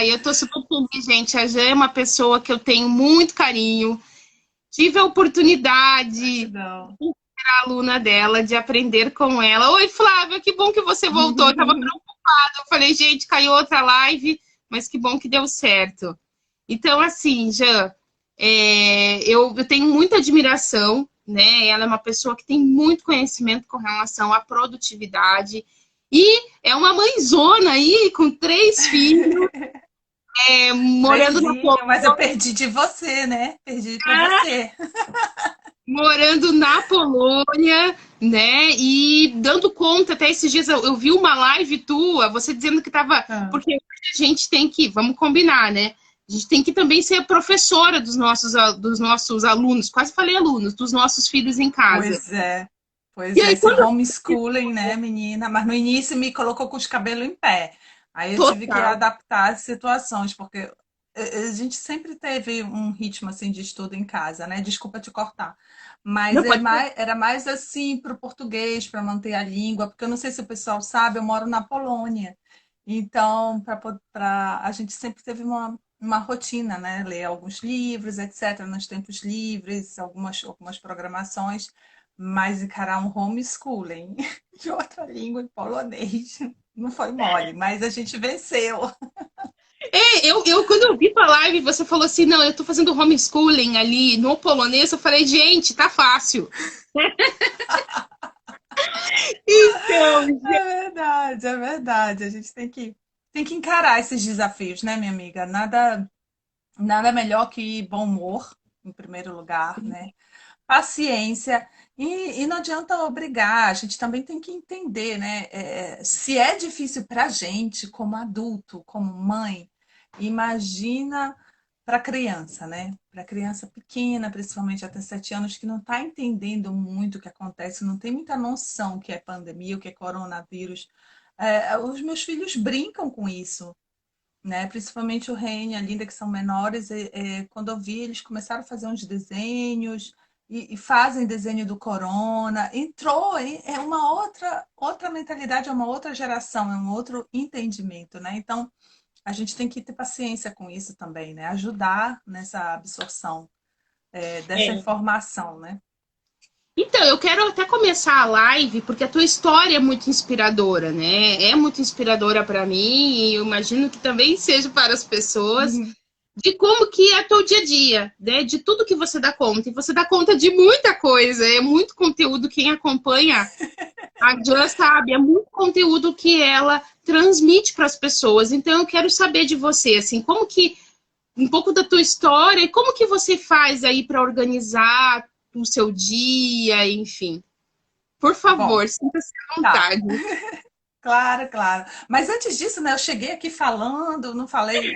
Eu tô super feliz, gente. A Jé é uma pessoa que eu tenho muito carinho. Tive a oportunidade, Gratidão. a aluna dela, de aprender com ela. Oi, Flávia, que bom que você voltou. Eu tava preocupada. Eu falei, gente, caiu outra live, mas que bom que deu certo. Então, assim, Jã, eu tenho muita admiração, né? Ela é uma pessoa que tem muito conhecimento com relação à produtividade e é uma mãezona aí com 3 filhos, morando na Trenzinho, mas eu perdi de você, né? Perdi para Polônia, você. né? E dando conta, até esses dias eu vi uma live tua, você dizendo que estava. Ah, Porque a gente tem que, vamos combinar, né? A gente tem que também ser professora dos nossos alunos, quase falei alunos, dos nossos filhos em casa. pois é. E Pois é, aí, esse quando homeschooling, né, menina? Mas no início me colocou com os cabelos em pé. Aí eu tive que total, adaptar as situações, porque a gente sempre teve um ritmo assim de estudo em casa, né? Desculpa te cortar. Mas não pode ser. era mais assim para o português, para manter a língua, porque eu não sei se o pessoal sabe, eu moro na Polônia. Então, a gente sempre teve uma rotina, né? Ler alguns livros, etc., nos tempos livres, algumas programações, mas encarar um homeschooling de outra língua em polonês não foi mole, mas a gente venceu. Quando eu vi tua live, você falou assim: não, eu tô fazendo homeschooling ali no polonês. Eu falei, gente, tá fácil. Então, É verdade, é verdade. A gente tem que encarar esses desafios, né, minha amiga? Nada melhor que bom humor, em primeiro lugar, né? Paciência. E não adianta obrigar, a gente também tem que entender, né? Se é difícil para a gente, como adulto, como mãe, imagina para criança, né? Para criança pequena, principalmente até 7 anos, que não está entendendo muito o que acontece, não tem muita noção o que é pandemia, o que é coronavírus. Os meus filhos brincam com isso, né? Principalmente o Reni e a Linda, que são menores, quando eu vi, eles começaram a fazer uns desenhos e fazem desenho do Corona. Entrou, é uma outra mentalidade, é uma outra geração, é um outro entendimento, né? Então, a gente tem que ter paciência com isso também, né? Ajudar nessa absorção, dessa é, informação, né? então, eu quero até começar a live, porque a tua história é muito inspiradora, né? É muito inspiradora para mim, e eu imagino que também seja para as pessoas, Uhum. de como que é teu dia a dia, né? De tudo que você dá conta. E você dá conta de muita coisa, é muito conteúdo. Quem acompanha a Jan sabe, é muito conteúdo que ela transmite para as pessoas. Então, eu quero saber de você, assim, como que um pouco da tua história e como que você faz aí para organizar o seu dia, enfim. Por Bom, favor, sinta-se à tá. vontade. Claro, claro. Mas antes disso, né, eu cheguei aqui falando, não falei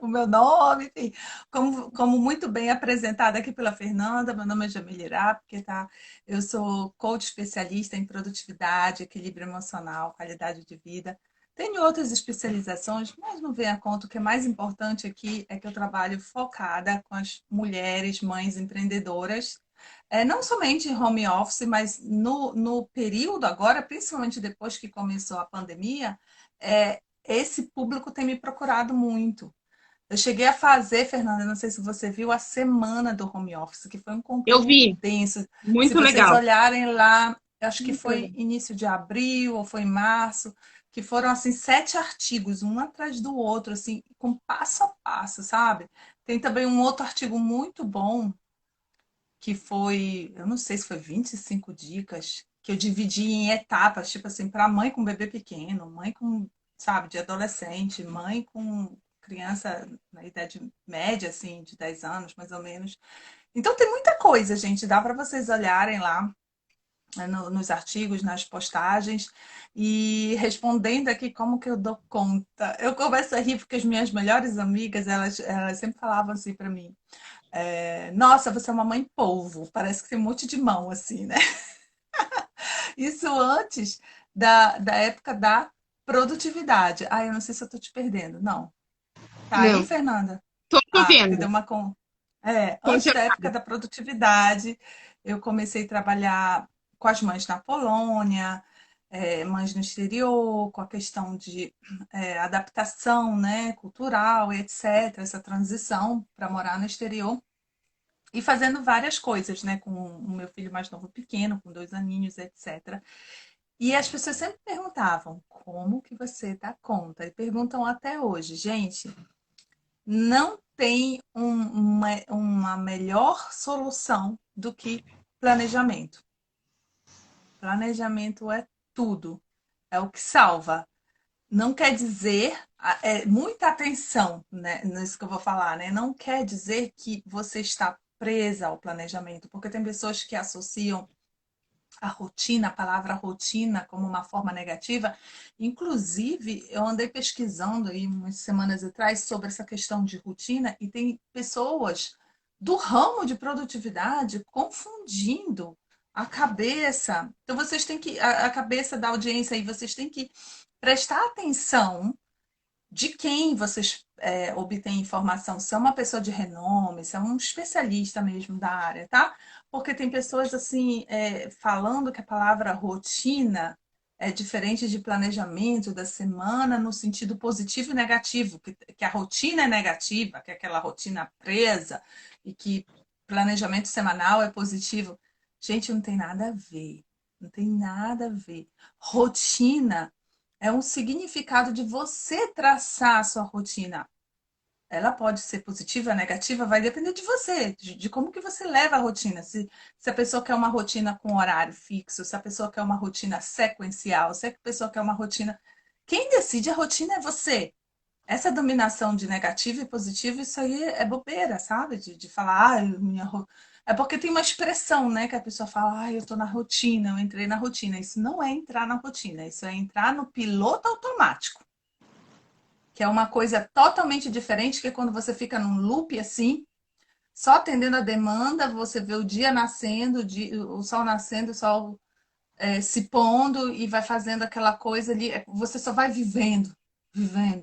o meu nome, enfim, como muito bem apresentada aqui pela Fernanda, meu nome é Jamile Irapke, tá? Eu sou coach especialista em produtividade, equilíbrio emocional, qualidade de vida. Tenho outras especializações, mas não vem a conta. O que é mais importante aqui é que eu trabalho focada com as mulheres, mães empreendedoras, não somente em home office, mas no período agora, principalmente depois que começou a pandemia, esse público tem me procurado muito. Eu cheguei a fazer, Fernanda, não sei se você viu, a semana do home office, que foi um Eu conteúdo vi, denso. Se muito vocês legal. olharem lá, eu acho que Muito foi legal. início de abril ou foi em março, que foram assim 7 artigos, um atrás do outro, assim, com passo a passo, sabe? Tem também um outro artigo muito bom que foi, eu não sei se foi 25 dicas, que eu dividi em etapas, tipo assim, para mãe com bebê pequeno, mãe com, sabe, de adolescente, mãe com criança na idade média, assim, de 10 anos, mais ou menos. Então tem muita coisa, gente, dá para vocês olharem lá, né, nos artigos, nas postagens, e respondendo aqui como que eu dou conta. Eu começo a rir porque as minhas melhores amigas, elas sempre falavam assim para mim, nossa, você é uma mãe polvo, parece que tem um monte de mão assim, né? Isso antes da época da produtividade. Ah, eu não sei se eu tô te perdendo. Não. Tá aí, Não, Fernanda? tô Ah, porque vendo. deu uma com. Antes da época Congelado. da produtividade, eu comecei a trabalhar com as mães na Polônia, mães no exterior, com a questão de adaptação, né, cultural, etc., essa transição para morar no exterior. E fazendo várias coisas, né? Com o meu filho mais novo pequeno, com 2 aninhos, etc. E as pessoas sempre perguntavam, como que você dá conta? E perguntam até hoje. Gente, não tem uma melhor solução do que planejamento. Planejamento é tudo. É o que salva. Não quer dizer, muita atenção, né, nisso que eu vou falar, né? Não quer dizer que você está presa ao planejamento, porque tem pessoas que associam a rotina, a palavra rotina, como uma forma negativa. Inclusive, eu andei pesquisando aí umas semanas atrás sobre essa questão de rotina e tem pessoas do ramo de produtividade confundindo a cabeça. Então, vocês têm que, a cabeça da audiência aí, vocês têm que prestar atenção de quem vocês obtêm informação, se é uma pessoa de renome, se é um especialista mesmo da área, tá? Porque tem pessoas assim falando que a palavra rotina é diferente de planejamento da semana no sentido positivo e negativo, que a rotina é negativa, que é aquela rotina presa, e que planejamento semanal é positivo. Gente, não tem nada a ver. Não tem nada a ver. Rotina é um significado de você traçar a sua rotina. Ela pode ser positiva, negativa, vai depender de você, de como que você leva a rotina. Se a pessoa quer uma rotina com horário fixo, se a pessoa quer uma rotina sequencial, se a pessoa quer uma rotina. Quem decide a rotina é você. Essa dominação de negativo e positivo, isso aí é bobeira, sabe? De falar, ah, é porque tem uma expressão, né, que a pessoa fala, ah, eu tô na rotina, eu entrei na rotina. Isso não é entrar na rotina, isso é entrar no piloto automático, que é uma coisa totalmente diferente, que é quando você fica num loop assim, só atendendo a demanda, você vê o dia nascendo, o sol nascendo, o sol se pondo e vai fazendo aquela coisa ali, você só vai vivendo,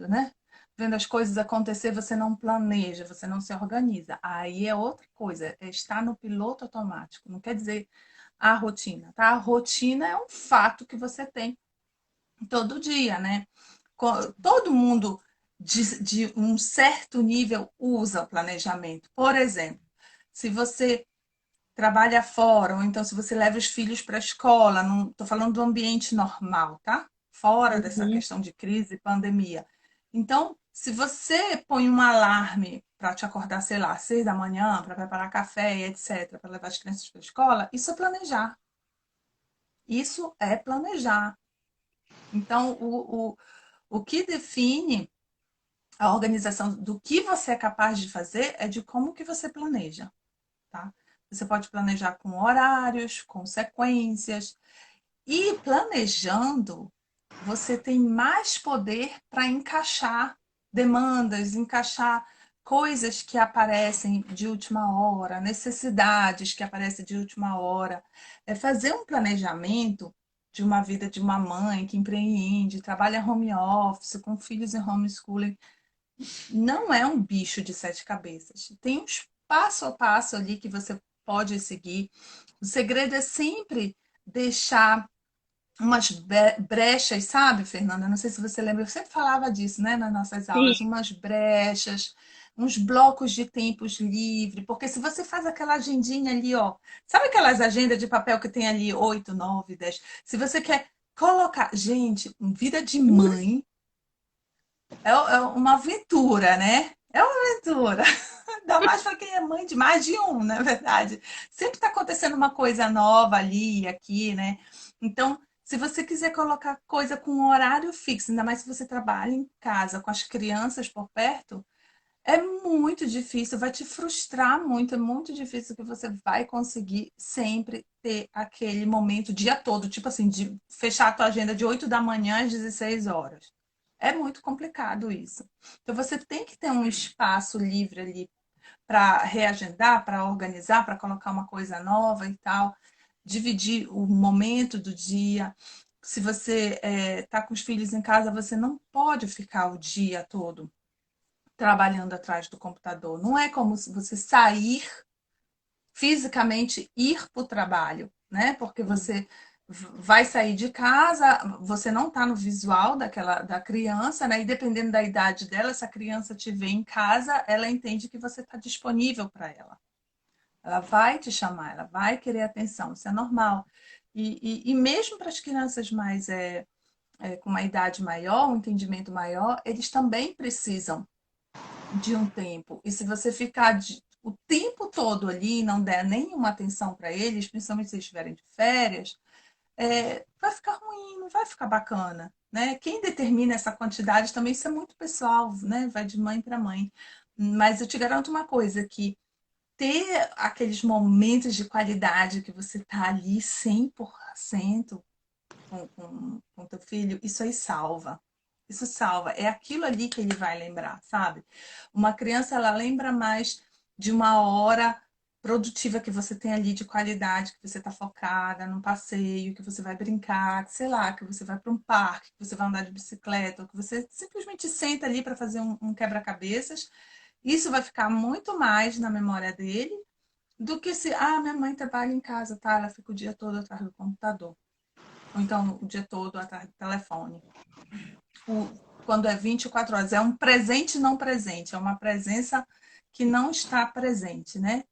né? Vendo as coisas acontecer, você não planeja, você não se organiza. Aí é outra coisa, é estar no piloto automático. Não quer dizer a rotina, tá? A rotina é um fato que você tem todo dia, né? Todo mundo de um certo nível usa o planejamento. Por exemplo, se você trabalha fora, ou então se você leva os filhos para a escola, não estou falando do ambiente normal, tá? Fora dessa Uhum. questão de crise e pandemia. Então, se você põe um alarme para te acordar, sei lá, às 6 da manhã, para preparar café e etc., para levar as crianças para a escola, isso é planejar. Isso é planejar. Então, o que define a organização do que você é capaz de fazer é de como que você planeja, tá? Você pode planejar com horários, com sequências. E planejando, você tem mais poder para encaixar demandas, encaixar coisas que aparecem de última hora, necessidades que aparecem de última hora. É fazer um planejamento de uma vida de uma mãe que empreende, trabalha home office, com filhos em homeschooling, não é um bicho de 7 cabeças. Tem uns passo a passo ali que você pode seguir. O segredo é sempre deixar umas brechas, sabe, Fernanda? Não sei se você lembra, eu sempre falava disso, né, nas nossas Sim, aulas, umas brechas, uns blocos de tempos livre, porque se você faz aquela agendinha ali, ó, sabe aquelas agendas de papel que tem ali 8, 9, 10? Se você quer colocar, gente, vida de mãe é uma aventura, né? É uma aventura. Ainda mais para quem é mãe de mais de um, na verdade. Sempre está acontecendo uma coisa nova ali e aqui, né? Então, se você quiser colocar coisa com um horário fixo, ainda mais se você trabalha em casa com as crianças por perto, é muito difícil, vai te frustrar muito, é muito difícil que você vai conseguir sempre ter aquele momento o dia todo, tipo assim, de fechar a tua agenda de 8 da manhã às 16 horas. É muito complicado isso. Então você tem que ter um espaço livre ali para reagendar, para organizar, para colocar uma coisa nova e tal, dividir o momento do dia. Se você está com os filhos em casa, você não pode ficar o dia todo trabalhando atrás do computador. Não é como se você sair fisicamente, ir para o trabalho, né? Porque você vai sair de casa, você não está no visual da criança, né? E dependendo da idade dela, se a criança te vê em casa, ela entende que você está disponível para ela. Ela vai te chamar, ela vai querer atenção, isso é normal. E mesmo para as crianças mais com uma idade maior, um entendimento maior, eles também precisam de um tempo. E se você ficar o tempo todo ali e não der nenhuma atenção para eles, principalmente se eles estiverem de férias, vai ficar ruim, não vai ficar bacana. Né? Quem determina essa quantidade também, isso é muito pessoal, né? Vai de mãe para mãe. Mas eu te garanto uma coisa, que ter aqueles momentos de qualidade que você tá ali 100% com teu filho, isso aí salva. Isso salva. É aquilo ali que ele vai lembrar, sabe? Uma criança, ela lembra mais de uma hora produtiva que você tem ali de qualidade, que você está focada num passeio, que você vai brincar, que, sei lá, que você vai para um parque, que você vai andar de bicicleta, ou que você simplesmente senta ali para fazer um quebra-cabeças. Isso vai ficar muito mais na memória dele do que se, minha mãe trabalha em casa, tá? Ela fica o dia todo atrás do computador. Ou então o dia todo atrás do telefone. Quando é 24 horas, é um presente não presente, é uma presença que não está presente, né?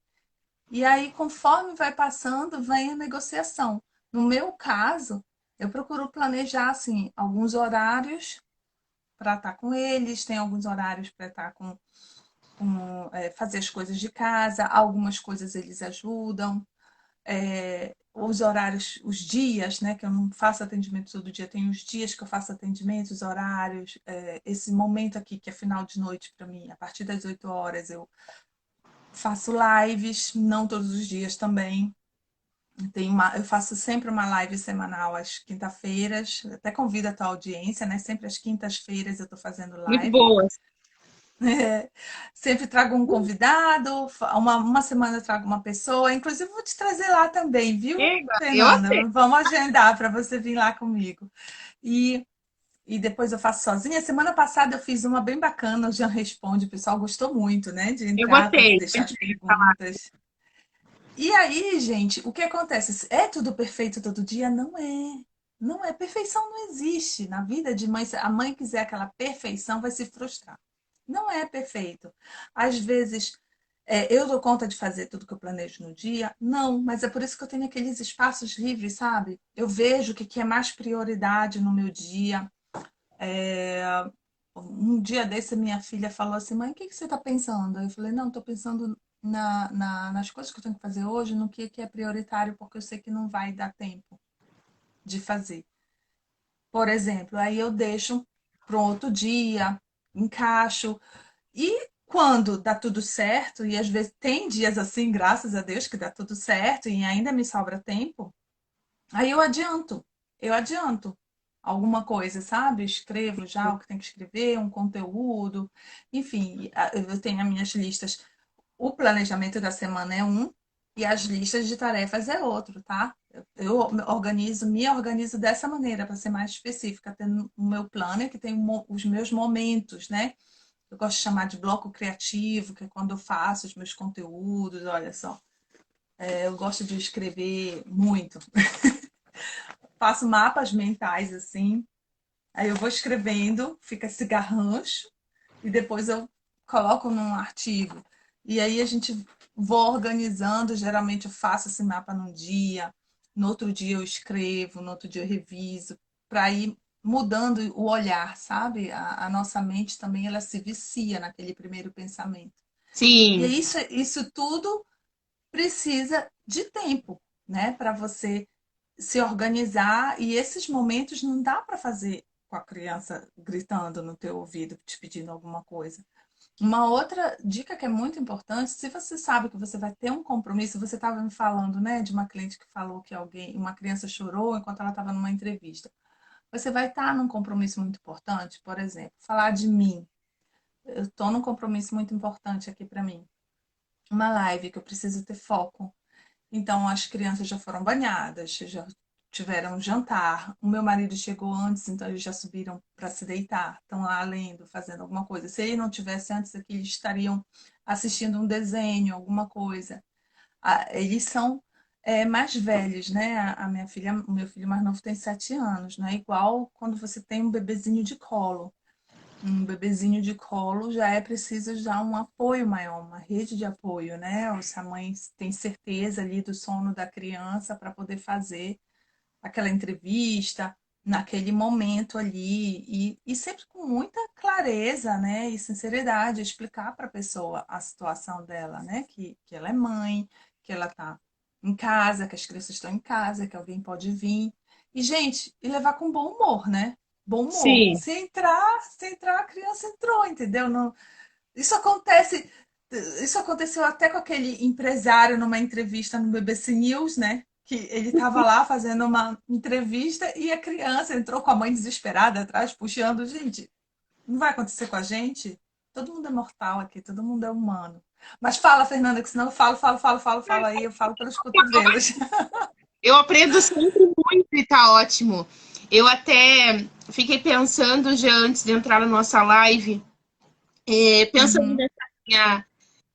E aí, conforme vai passando, vem a negociação. No meu caso, eu procuro planejar, assim, alguns horários para estar com eles, tem alguns horários para estar fazer as coisas de casa, algumas coisas eles ajudam, os horários, os dias, né, que eu não faço atendimento todo dia, tem os dias que eu faço atendimento, os horários, esse momento aqui que é final de noite para mim, a partir das 8 horas eu faço lives, não todos os dias também. Eu faço sempre uma live semanal às quinta-feiras, até convido a tua audiência, né? Sempre às quintas-feiras eu estou fazendo Muito live. boas. Sempre trago um convidado, uma semana eu trago uma pessoa, inclusive vou te trazer lá também, viu, Eu Fernanda? aceito. Vamos agendar para você vir lá comigo. E, e depois eu faço sozinha. Semana passada eu fiz uma bem bacana, o Jean Responde, o pessoal gostou muito, né? De Eu entrar, gostei. deixar as perguntas. E aí, gente, o que acontece? É tudo perfeito todo dia? Não é. Não é. Perfeição não existe. Na vida de mãe, se a mãe quiser aquela perfeição, vai se frustrar. Não é perfeito. Às vezes, eu dou conta de fazer tudo que eu planejo no dia? Não, mas é por isso que eu tenho aqueles espaços livres, sabe? Eu vejo o que é mais prioridade no meu dia. É, Um dia desse, minha filha falou assim: mãe, o que você está pensando? Eu falei: não, estou pensando nas coisas que eu tenho que fazer hoje, no que é prioritário, porque eu sei que não vai dar tempo de fazer. Por exemplo, aí eu deixo para um outro dia, encaixo. E quando dá tudo certo, e às vezes tem dias assim, graças a Deus, que dá tudo certo e ainda me sobra tempo, aí eu adianto alguma coisa, sabe? Escrevo já o que tem que escrever, um conteúdo, enfim, eu tenho as minhas listas. O planejamento da semana é um e as listas de tarefas é outro, tá? Eu me organizo dessa maneira, para ser mais específica, tendo o meu planner, que tem os meus momentos, né? Eu gosto de chamar de bloco criativo, que é quando eu faço os meus conteúdos, olha só. Eu gosto de escrever muito. Faço mapas mentais, assim. Aí eu vou escrevendo, fica esse garrancho, e depois eu coloco num artigo. E aí a gente vou organizando, geralmente eu faço esse mapa num dia, no outro dia eu escrevo, no outro dia eu reviso, para ir mudando o olhar, sabe? A nossa mente também ela se vicia naquele primeiro pensamento. E é Sim. isso tudo precisa de tempo, né? Para você se organizar e esses momentos não dá para fazer com a criança gritando no teu ouvido, te pedindo alguma coisa. Uma outra dica que é muito importante, se você sabe que você vai ter um compromisso, você estava me falando, né, de uma cliente que falou que uma criança chorou enquanto ela estava numa entrevista. Você vai estar num compromisso muito importante, por exemplo, falar de mim. Eu estou num compromisso muito importante aqui para mim. Uma live que eu preciso ter foco. Então, as crianças já foram banhadas, já tiveram um jantar. O meu marido chegou antes, então eles já subiram para se deitar. Estão lá lendo, fazendo alguma coisa. Se ele não tivesse antes aqui, eles estariam assistindo um desenho, alguma coisa. Eles são mais velhos, né? A minha filha, o meu filho mais novo tem 7 anos, não é igual quando você tem um bebezinho de colo. Um bebezinho de colo já é preciso já um apoio maior, uma rede de apoio, né? Ou se a mãe tem certeza ali do sono da criança para poder fazer aquela entrevista naquele momento ali e sempre com muita clareza, né? E sinceridade, explicar para a pessoa a situação dela, né? Que ela é mãe, que ela está em casa, que as crianças estão em casa, que alguém pode vir. E, gente, e levar com bom humor, né? Bom humor. Sim. Se entrar, a criança entrou, entendeu? Não, isso acontece, isso aconteceu até com aquele empresário numa entrevista no BBC News, né? Que ele estava lá fazendo uma entrevista e a criança entrou com a mãe desesperada atrás, puxando. Gente, não vai acontecer com a gente? Todo mundo é mortal aqui, todo mundo é humano. Mas fala, Fernanda, que senão eu falo aí, eu falo pelos cotovelos. Eu aprendo sempre muito e tá ótimo. Eu até fiquei pensando já antes de entrar na nossa live, pensando Uhum,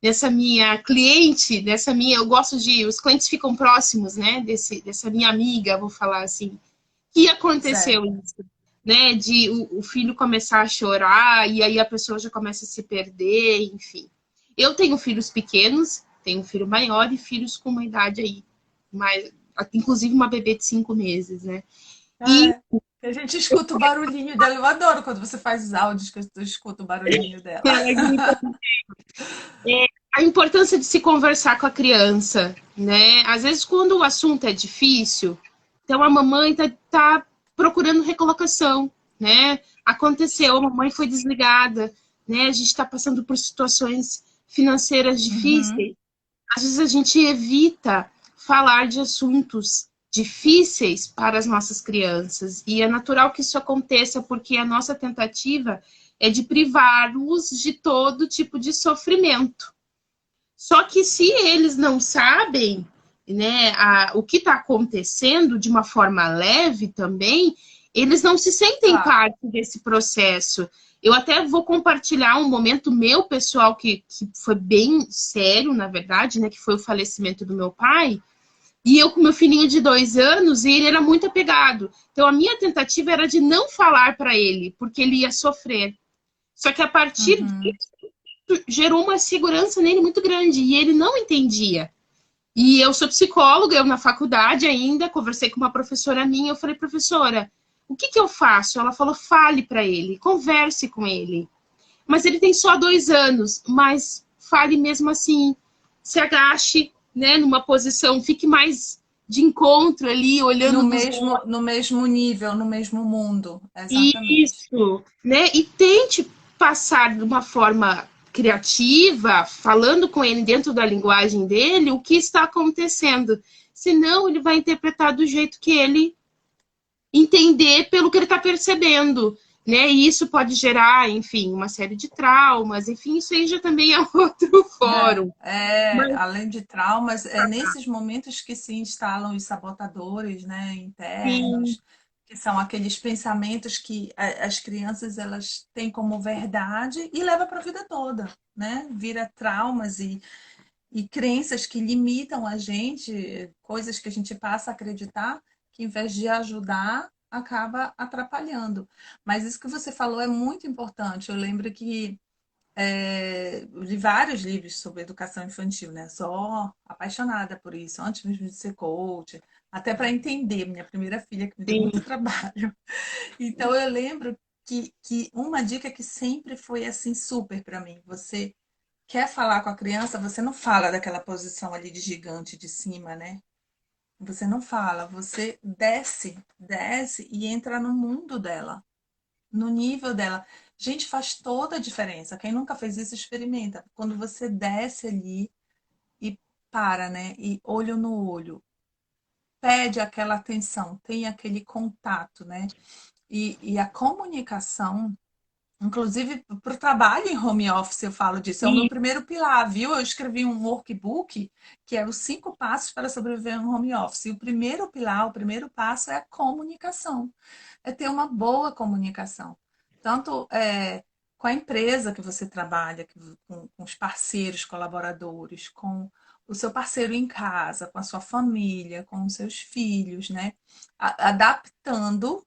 nessa minha cliente, nessa minha, eu gosto de, os clientes ficam próximos, né, dessa minha amiga, vou falar assim, que aconteceu certo. isso, né, de o filho começar a chorar e aí a pessoa já começa a se perder, enfim. Eu tenho filhos pequenos, tenho um filho maior e filhos com uma idade aí, mais, inclusive uma bebê de 5 meses, né, e É. A gente escuta o barulhinho dela. Eu adoro quando você faz os áudios que eu escuto o barulhinho dela. ela grita a importância de se conversar com a criança, né? Às vezes, quando o assunto é difícil, então a mamãe tá procurando recolocação, né? Aconteceu, a mamãe foi desligada, né? A gente está passando por situações financeiras Uhum, difíceis. Às vezes a gente evita falar de assuntos difíceis para as nossas crianças. E é natural que isso aconteça, porque a nossa tentativa é de privá-los de todo tipo de sofrimento. Só que se eles não sabem, né, o que está acontecendo de uma forma leve também, eles não se sentem claro. parte desse processo. Eu até vou compartilhar um momento meu pessoal que foi bem sério, na verdade, né, que foi o falecimento do meu pai. E eu com meu filhinho de 2 anos, e ele era muito apegado. Então a minha tentativa era de não falar para ele, porque ele ia sofrer. Só que a partir Uhum. gerou uma segurança nele muito grande e ele não entendia. E eu sou psicóloga, eu na faculdade ainda conversei com uma professora minha, eu falei, professora, o que eu faço? Ela falou, fale para ele, converse com ele. Mas ele tem só 2 anos, mas fale mesmo assim, se agache, né, numa posição, fique mais de encontro ali, olhando No nos mesmo, no mesmo nível, no mesmo mundo. Exatamente. isso, né? E tente passar de uma forma criativa, falando com ele dentro da linguagem dele, o que está acontecendo. Senão, ele vai interpretar do jeito que ele entender pelo que ele está percebendo, né? E isso pode gerar, enfim, uma série de traumas, enfim, isso aí já também é outro fórum. Mas, Além de traumas, é nesses momentos que se instalam os sabotadores, né, sim, internos, que são aqueles pensamentos que as crianças elas têm como verdade e leva para a vida toda, né? Vira traumas e crenças que limitam a gente, coisas que a gente passa a acreditar, que em vez de ajudar, acaba atrapalhando. Mas isso que você falou é muito importante. Eu lembro que eu li vários livros sobre educação infantil, né? Sou apaixonada por isso, antes mesmo de ser coach, até para entender minha primeira filha, que me deu muito sim, trabalho. Então eu lembro que uma dica que sempre foi assim super para mim, você quer falar com a criança, você não fala daquela posição ali de gigante de cima, né? Você não fala, você desce e entra no mundo dela, no nível dela. Gente, faz toda a diferença. Quem nunca fez isso, experimenta. Quando você desce ali e para, né? E olho no olho, pede aquela atenção, tem aquele contato, né? E a comunicação. Inclusive, para o trabalho em home office, eu falo disso. É o meu sim, primeiro pilar, viu? Eu escrevi um workbook que é os 5 passos para sobreviver no home office. E o primeiro pilar, o primeiro passo é a comunicação. É ter uma boa comunicação. Tanto com a empresa que você trabalha, com os parceiros, colaboradores, com o seu parceiro em casa, com a sua família, com os seus filhos, né? Adaptando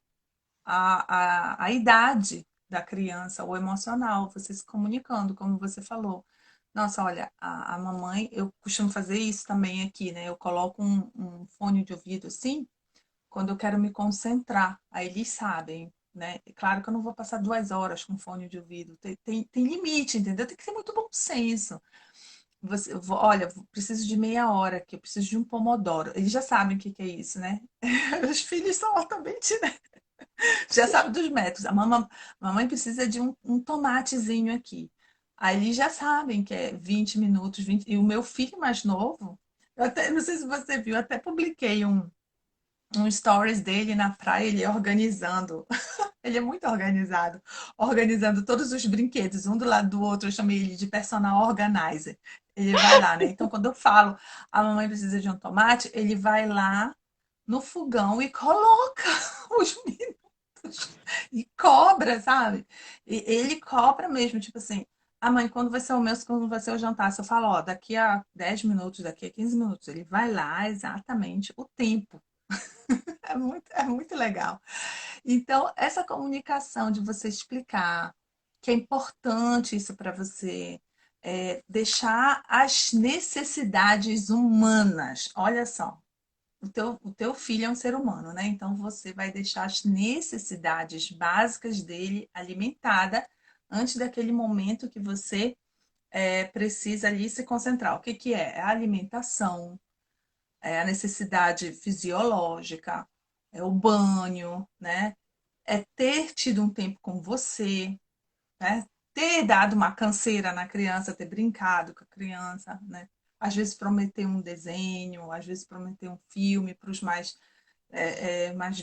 a idade da criança, o emocional, você se comunicando, como você falou. Nossa, olha, a mamãe, eu costumo fazer isso também aqui, né? Eu coloco um fone de ouvido assim, quando eu quero me concentrar. Aí eles sabem, né? É claro que eu não vou passar 2 horas com fone de ouvido. Tem limite, entendeu? Tem que ter muito bom senso. Olha, preciso de meia hora aqui, eu preciso de um pomodoro. Eles já sabem o que que é isso, né? Os filhos são altamente, né? Já sabe dos métodos. Mamãe precisa de um tomatezinho aqui. Aí eles já sabem que é 20 minutos, 20. E o meu filho mais novo, eu até, não sei se você viu, eu até publiquei um stories dele na praia, ele organizando. Ele é muito organizado, organizando todos os brinquedos, um do lado do outro. Eu chamei ele de personal organizer. Ele vai lá, né? Então, quando eu falo a mamãe precisa de um tomate, ele vai lá no fogão e coloca os e cobra, sabe? E ele cobra mesmo, tipo assim, a mãe, quando vai ser o almoço, quando vai ser o jantar? Se eu falo, ó, daqui a 10 minutos, daqui a 15 minutos, ele vai lá exatamente o tempo. É muito legal. Então, essa comunicação de você explicar que é importante isso para você, deixar as necessidades humanas. Olha só, o teu filho é um ser humano, né? Então você vai deixar as necessidades básicas dele alimentada antes daquele momento que você precisa ali se concentrar. O que que é? É a alimentação, é a necessidade fisiológica, é o banho, né? É ter tido um tempo com você, né? Ter dado uma canseira na criança, ter brincado com a criança, né? Às vezes prometer um desenho, às vezes prometer um filme para os mais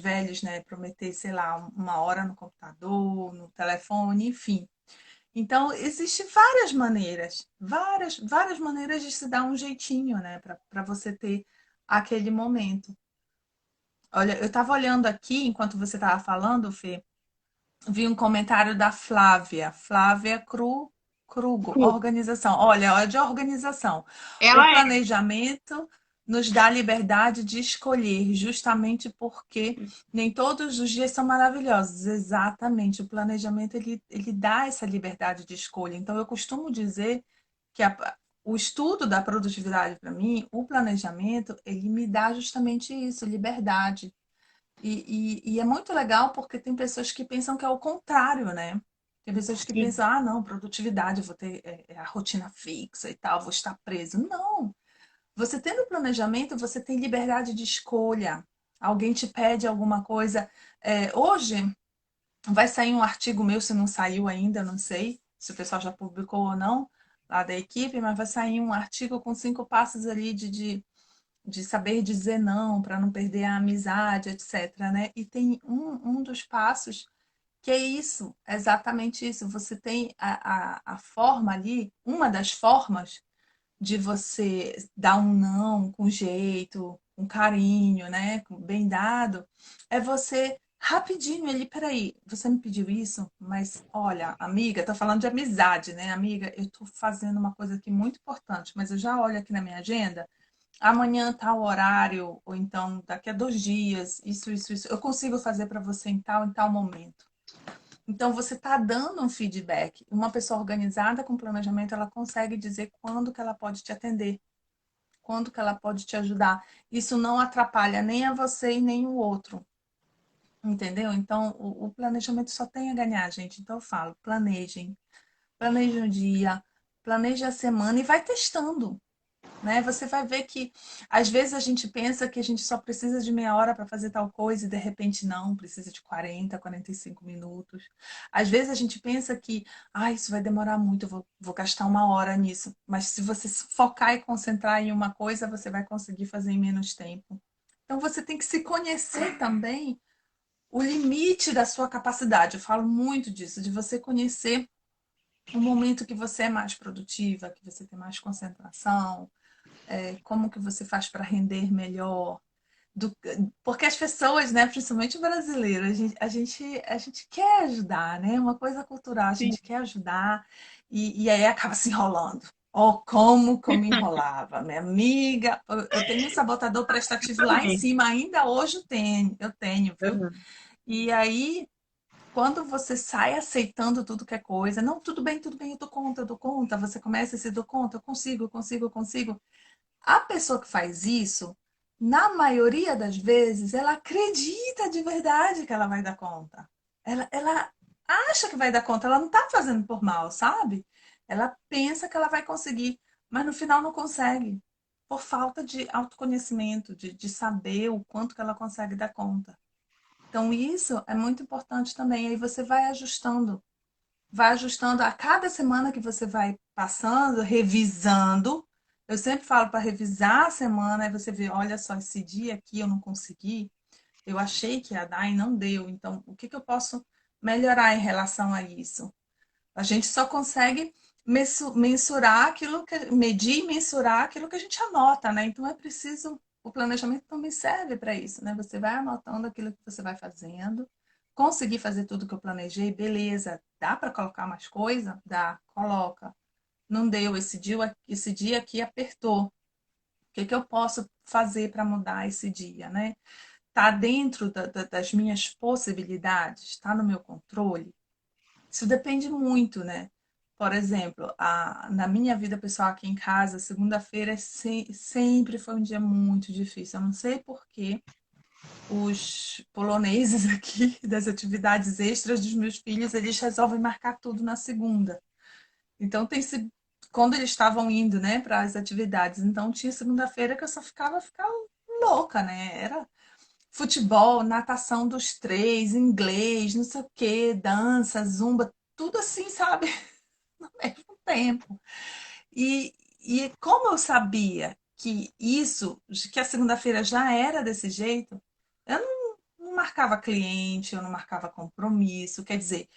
velhos, né? Prometer, sei lá, uma hora no computador, no telefone, enfim. Então, existem várias maneiras de se dar um jeitinho, né? Para você ter aquele momento. Olha, eu estava olhando aqui, enquanto você estava falando, Fê, vi um comentário da Flávia Krugo, organização. Olha de organização. O Ela é. planejamento nos dá liberdade de escolher, justamente porque nem todos os dias são maravilhosos. Exatamente. O planejamento ele dá essa liberdade de escolha. Então, eu costumo dizer que o estudo da produtividade para mim, o planejamento, ele me dá justamente isso, liberdade. E é muito legal porque tem pessoas que pensam que é o contrário, né? Tem pessoas que Sim. pensam, ah, não, produtividade, vou ter a rotina fixa e tal, vou estar preso. Não! Você tendo planejamento, você tem liberdade de escolha. Alguém te pede alguma coisa. Hoje vai sair um artigo meu, se não saiu ainda, não sei se o pessoal já publicou ou não, lá da equipe, mas vai sair um artigo com 5 passos ali de saber dizer não, para não perder a amizade, etc. Né? E tem um dos passos que é isso, exatamente isso. Você tem a forma ali, uma das formas de você dar um não com jeito, com carinho, né? Bem dado, é você rapidinho ele, peraí, você me pediu isso, mas olha, amiga, tô falando de amizade, né? Amiga, eu tô fazendo uma coisa aqui muito importante, mas eu já olho aqui na minha agenda amanhã tal horário, ou então daqui a 2 dias, isso, eu consigo fazer para você em tal momento. Então, você está dando um feedback. Uma pessoa organizada com planejamento, ela consegue dizer quando que ela pode te atender, quando que ela pode te ajudar. Isso não atrapalha nem a você e nem o outro, entendeu? Então, o planejamento só tem a ganhar, gente. Então, eu falo, planejem o dia, planeje a semana e vai testando. Né? Você vai ver que às vezes a gente pensa que a gente só precisa de meia hora para fazer tal coisa e de repente não, precisa de 45 minutos. Às vezes a gente pensa que isso vai demorar muito, eu vou gastar 1 hora nisso. Mas se você se focar e concentrar em uma coisa, você vai conseguir fazer em menos tempo. Então você tem que se conhecer também o limite da sua capacidade. Eu falo muito disso, de você conhecer o momento que você é mais produtiva, que você tem mais concentração, como que você faz para render melhor. Do- Porque as pessoas, né, principalmente o brasileiro, a gente quer ajudar, né? Uma coisa cultural, a Sim. gente quer ajudar e aí acaba se enrolando. Oh, como enrolava, minha amiga. Eu tenho um sabotador prestativo lá em Também. cima, ainda hoje eu tenho, viu? Uhum. E aí, quando você sai aceitando tudo que é coisa, não, tudo bem, eu dou conta, você começa a se dou conta, eu consigo, eu consigo, eu consigo. A pessoa que faz isso, na maioria das vezes, ela acredita de verdade que ela vai dar conta. Ela acha que vai dar conta, ela não está fazendo por mal, sabe? Ela pensa que ela vai conseguir, mas no final não consegue, por falta de autoconhecimento, de saber o quanto que ela consegue dar conta. Então, isso é muito importante também. Aí você vai ajustando a cada semana que você vai passando, revisando. Eu sempre falo para revisar a semana, aí você vê, olha só, esse dia aqui eu não consegui, eu achei que ia dar e não deu. Então, o que que eu posso melhorar em relação a isso? A gente só consegue mensurar aquilo que, medir e mensurar aquilo que a gente anota, né? Então é preciso, o planejamento também serve para isso, né? Você vai anotando aquilo que você vai fazendo, conseguir fazer tudo que eu planejei, beleza. Dá para colocar mais coisa? Dá, coloca. Não deu, esse dia aqui apertou. O que que eu posso fazer para mudar esse dia, né? Tá dentro das minhas possibilidades, está no meu controle. Isso depende muito, né? Por exemplo, na minha vida pessoal aqui em casa, segunda-feira sempre foi um dia muito difícil. Eu não sei por que os poloneses aqui, das atividades extras dos meus filhos, eles resolvem marcar tudo na segunda. Então, tem se quando eles estavam indo, né, para as atividades, então tinha segunda-feira que eu só ficava louca, né? Era futebol, natação dos três, inglês, não sei o quê, dança, zumba, tudo assim, sabe? No mesmo tempo. E como eu sabia que isso, que a segunda-feira já era desse jeito, eu não marcava cliente, eu não marcava compromisso. Quer dizer,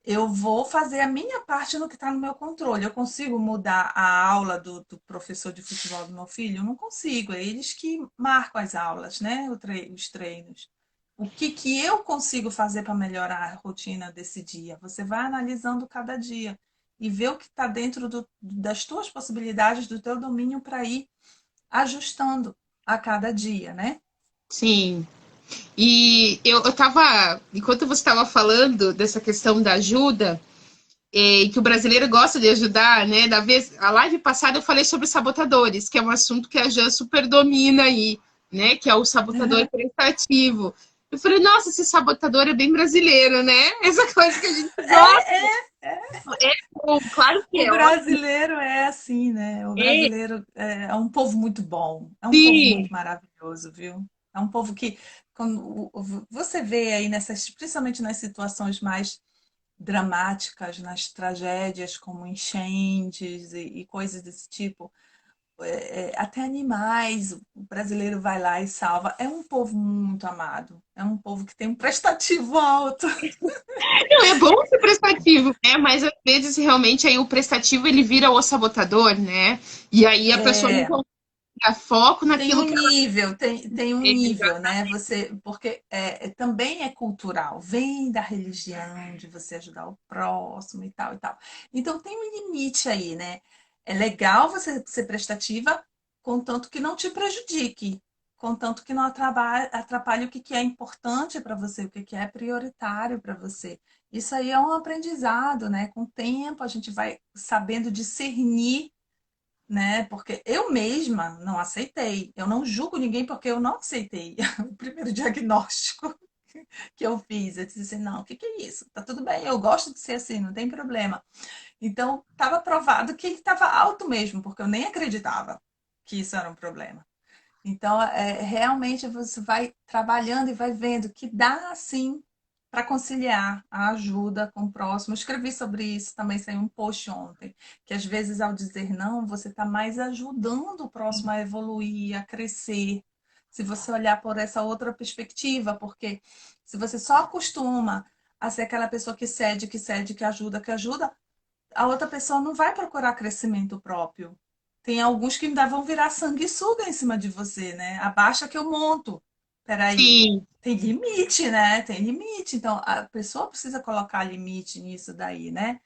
eu vou fazer a minha parte no que está no meu controle. Eu consigo mudar a aula do professor de futebol do meu filho? Eu não consigo. É eles que marcam as aulas, né? Os treinos. O que que eu consigo fazer para melhorar a rotina desse dia? Você vai analisando cada dia e vê o que está dentro das tuas possibilidades, do teu domínio para ir ajustando a cada dia, né? Sim. E eu tava, enquanto você estava falando dessa questão da ajuda, que o brasileiro gosta de ajudar, né? A live passada eu falei sobre sabotadores, que é um assunto que a Jan super domina aí, né? Que é o sabotador prestativo. Eu falei, nossa, esse sabotador é bem brasileiro, né? Essa coisa que a gente gosta. É bom, claro que O é ótimo. brasileiro é assim, né? O É, brasileiro é um povo muito bom, é um povo sim, muito maravilhoso, viu? É um povo que, quando você vê aí nessas, principalmente nas situações mais dramáticas, nas tragédias como enchentes e coisas desse tipo, até animais, o brasileiro vai lá e salva. É um povo muito amado, é um povo que tem um prestativo alto. não, é bom ser prestativo, né? Mas às vezes realmente aí o prestativo ele vira o sabotador, né? E aí a pessoa não É, consegue dar foco tem naquilo um que ela nível, tem um deseja. nível, né? Você, porque também é cultural, vem da religião, de você ajudar o próximo e tal e tal. Então tem um limite aí, né? É legal você ser prestativa, contanto que não te prejudique, contanto que não atrapalhe o que que é importante para você, o que que é prioritário para você. Isso aí é um aprendizado, né? Com o tempo a gente vai sabendo discernir, né? Porque eu mesma não aceitei. Eu não julgo ninguém porque eu não aceitei o primeiro diagnóstico que eu fiz. Eu disse assim, não, o que que é isso? Tá tudo bem, eu gosto de ser assim, não tem problema. Então, estava provado que ele estava alto mesmo, porque eu nem acreditava que isso era um problema. Então, realmente você vai trabalhando e vai vendo que dá sim para conciliar a ajuda com o próximo. Eu escrevi sobre isso também, saiu um post ontem, que às vezes ao dizer não, você está mais ajudando o próximo a evoluir, a crescer. Se você olhar por essa outra perspectiva, porque se você só acostuma a ser aquela pessoa que cede, que ajuda, a outra pessoa não vai procurar crescimento próprio. Tem alguns que ainda vão virar sanguessuga em cima de você, né? Abaixa que eu monto. Peraí. Sim, Tem limite, né? Tem limite. Então, a pessoa precisa colocar limite nisso daí, né?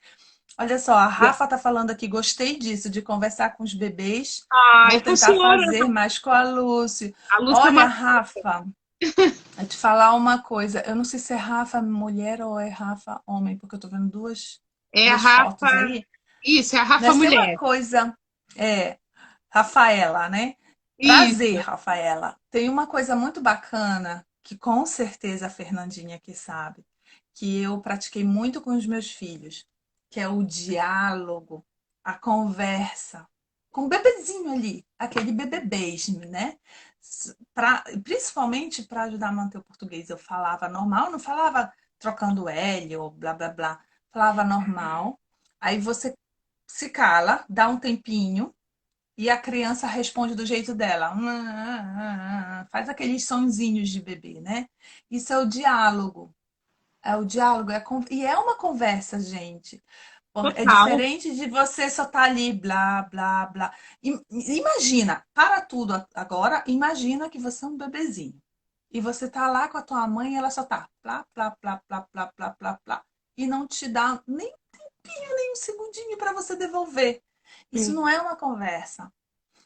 Olha só, a Rafa tá falando aqui, gostei disso, de conversar com os bebês. Ai, Vou com a tentar senhora, fazer mais com a Lúcia. a Lúcia é Olha, uma... Rafa, vou te falar uma coisa. Eu não sei se é Rafa mulher ou é Rafa homem, porque eu tô vendo É a duas Rafa, fotos aí. isso, é a Rafa Mas tem uma mulher. coisa, é, Rafaela, né? Prazer, Isso. Rafaela. Tem uma coisa muito bacana que com certeza a Fernandinha aqui sabe, que eu pratiquei muito com os meus filhos, que é o diálogo, a conversa, com o bebezinho ali, aquele bebês, né? Principalmente para ajudar a manter o português. Eu falava normal, não falava trocando L ou blá blá blá, falava normal. Aí você se cala, dá um tempinho e a criança responde do jeito dela. Faz aqueles sonzinhos de bebê, né? Isso é o diálogo. É o diálogo, e é uma conversa, gente. É Total. diferente de você só estar ali, blá, blá, blá. Imagina, para tudo agora, imagina que você é um bebezinho. E você tá lá com a tua mãe e ela só tá plá, plá, plá, plá, plá, plá, plá, plá. E não te dá nem um segundinho para você devolver. Isso não é uma conversa.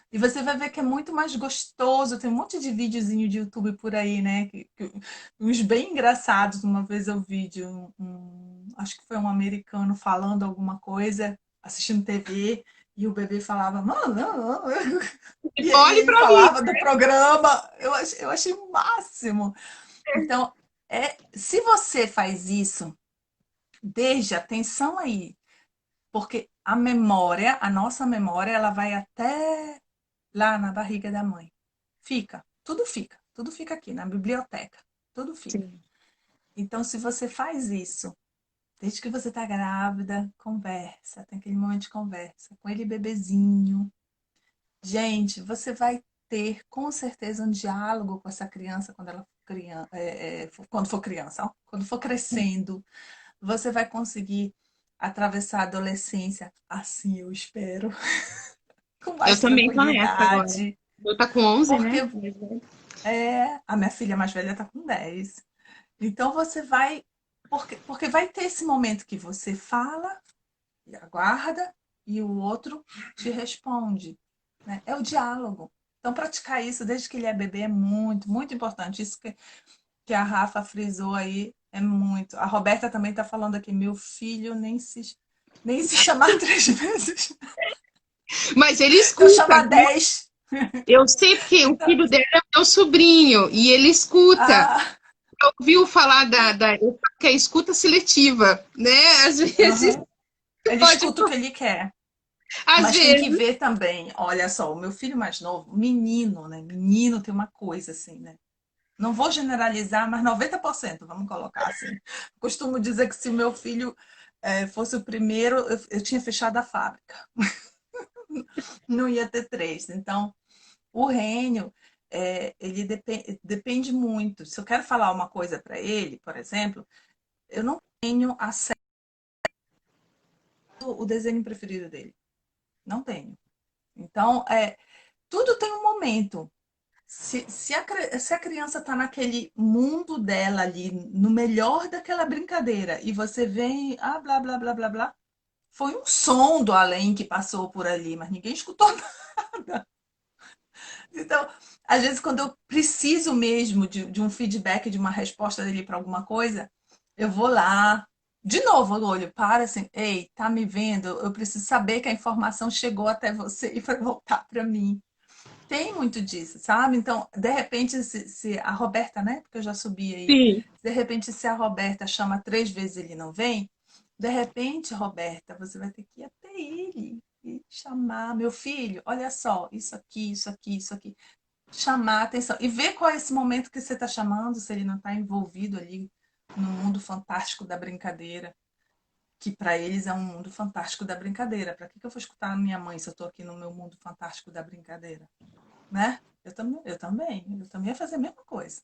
E você vai ver que é muito mais gostoso. Tem um monte de videozinho de YouTube por aí, né? Uns bem engraçados. Uma vez eu vi de acho que foi um americano falando alguma coisa, assistindo TV, e o bebê falava, não, não, não. E Olhe ele para mim. falava do programa. Eu achei o máximo. Então, se você faz isso, desde atenção aí, porque a nossa memória, ela vai até lá na barriga da mãe. Tudo fica aqui na biblioteca, tudo fica. Sim. Então, se você faz isso, desde que você está grávida, conversa, tem aquele momento de conversa com ele bebezinho. Gente, você vai ter com certeza um diálogo com essa criança quando ela for criança, quando for criança, ó, quando for crescendo. Você vai conseguir atravessar a adolescência, assim eu espero, com Eu mais também tô nessa agora. tranquilidade, Eu tá com 11, porque né? a minha filha mais velha está com 10. Então você vai, porque vai ter esse momento que você fala e aguarda e o outro te responde, né? É o diálogo. Então praticar isso desde que ele é bebê é muito, muito importante. Isso que a Rafa frisou aí é muito. A Roberta também está falando aqui, meu filho nem se chamar 3 vezes, Mas ele eu escuta, chamar viu? 10. Eu sei porque o Então, filho dela é meu sobrinho e ele escuta. ah, Ouviu falar que é escuta seletiva, né? Às vezes uhum. Ele pode, escuta o que ele quer. às Mas tem que vezes. ver também, olha só, o meu filho mais novo, menino, né? Menino tem uma coisa assim, né? Não vou generalizar, mas 90%, vamos colocar assim. Costumo dizer que se o meu filho fosse o primeiro, eu tinha fechado a fábrica. Não ia ter três. Então, o Rênio, ele depende muito. Se eu quero falar uma coisa para ele, por exemplo, eu não tenho acesso ao desenho preferido dele. Não tenho. Então, tudo tem um momento. Se a criança está naquele mundo dela ali, no melhor daquela brincadeira, e você vem, blá, blá, blá, blá, blá, foi um som do além que passou por ali, mas ninguém escutou nada. Então, às vezes, quando eu preciso mesmo de um feedback, de uma resposta dele para alguma coisa, eu vou lá, de novo, o olho para assim, ei, tá me vendo? Eu preciso saber que a informação chegou até você e vai voltar para mim. Tem muito disso, sabe? Então, de repente, se a Roberta, né? Porque eu já subi aí. Sim. De repente, se a Roberta chama 3 vezes e ele não vem, de repente, Roberta, você vai ter que ir até ele e chamar, meu filho, olha só, isso aqui, isso aqui, isso aqui. Chamar a atenção. E ver qual é esse momento que você está chamando, se ele não está envolvido ali no mundo fantástico da brincadeira. Que para eles é um mundo fantástico da brincadeira. Para que eu vou escutar a minha mãe se eu estou aqui no meu mundo fantástico da brincadeira? Né? Eu também ia fazer a mesma coisa.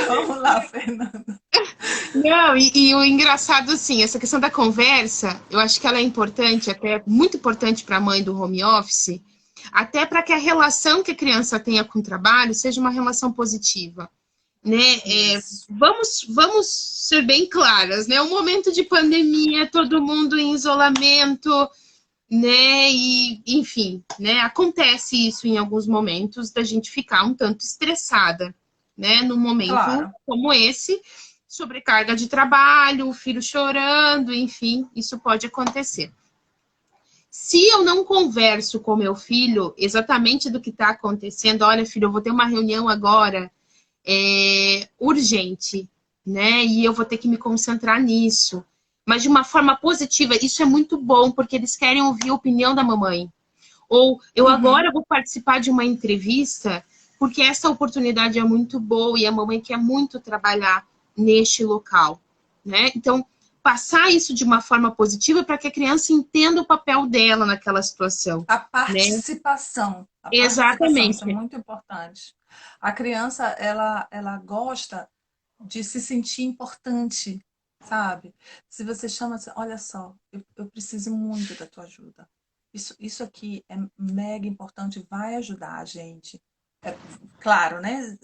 Vamos lá, Fernanda. Não, e o engraçado, assim, essa questão da conversa, eu acho que ela é importante, até muito importante para a mãe do home office, até para que a relação que a criança tenha com o trabalho seja uma relação positiva. né? Isso. Vamos ser bem claras, né? Um momento de pandemia, todo mundo em isolamento, né? E, enfim, né? Acontece isso em alguns momentos da gente ficar um tanto estressada, né? Num momento Claro. como esse, sobrecarga de trabalho, o filho chorando, enfim, isso pode acontecer. Se eu não converso com meu filho exatamente do que está acontecendo, olha, filho, eu vou ter uma reunião agora urgente, né? E eu vou ter que me concentrar nisso. Mas de uma forma positiva, isso é muito bom, porque eles querem ouvir a opinião da mamãe. Ou eu Uhum. agora vou participar de uma entrevista, porque essa oportunidade é muito boa e a mamãe quer muito trabalhar neste local, né? Então, passar isso de uma forma positiva para que a criança entenda o papel dela naquela situação, né? A participação, isso é Exatamente. muito importante. A criança, ela gosta de se sentir importante, sabe? Se você chama assim, olha só, eu preciso muito da tua ajuda. Isso aqui é mega importante, vai ajudar a gente. É, claro, né?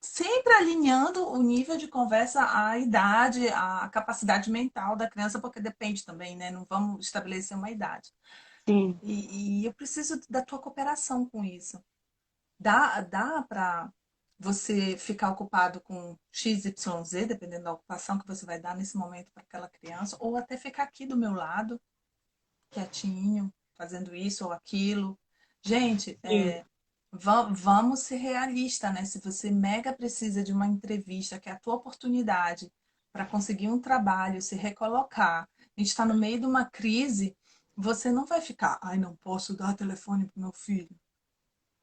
Sempre alinhando o nível de conversa à idade, à capacidade mental da criança, porque depende também, né? Não vamos estabelecer uma idade. Sim. E eu preciso da tua cooperação com isso. Dá para você ficar ocupado com X, Y, Z, dependendo da ocupação que você vai dar nesse momento para aquela criança, ou até ficar aqui do meu lado, quietinho, fazendo isso ou aquilo. Gente, Sim. vamos ser realistas, né? Se você mega precisa de uma entrevista, que é a tua oportunidade para conseguir um trabalho, se recolocar, a gente está no meio de uma crise, você não vai ficar, ai, não posso dar telefone para meu filho.